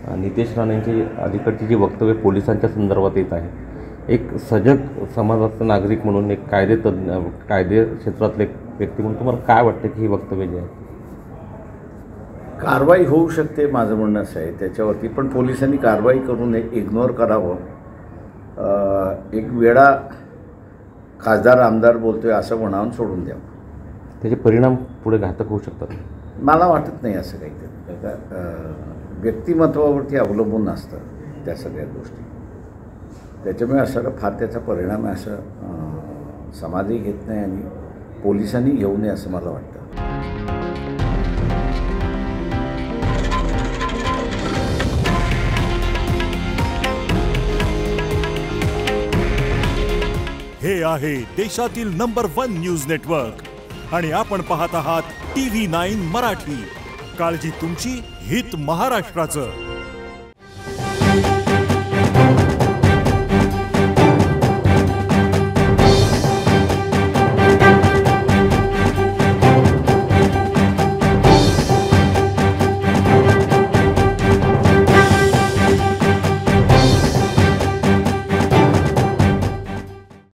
नितेश राणेंची अलीकडची जी वक्तव्य पोलिसांच्या संदर्भात येत आहे, एक सजग समाजाचा नागरिक म्हणून, एक कायदेतज्ञ, कायदे क्षेत्रातले एक व्यक्ती म्हणून तुम्हाला काय वाटतं की ही वक्तव्य जी आहे कारवाई होऊ शकते, माझं म्हणणं असं आहे त्याच्यावरती, पण पोलिसांनी कारवाई करून इग्नोर करावं. एक वेळा खासदार आमदार बोलतोय असं म्हणावून सोडून द्यावं. त्याचे परिणाम पुढे घातक होऊ शकतात. मला वाटत नाही असं काहीतरी. व्यक्तिमत्वावरती अवलंबून असतं त्या सगळ्या गोष्टी. त्याच्यामुळे असं फार त्याचा परिणाम आहे असं समाजही घेत नाही आणि पोलिसांनी घेऊ नये असं मला वाटतं. हे आहे देशातील नंबर 1 न्यूज नेटवर्क आणि आपण पाहत आहात TV9 मराठी. काळजी तुमची, हित महाराष्ट्राचं.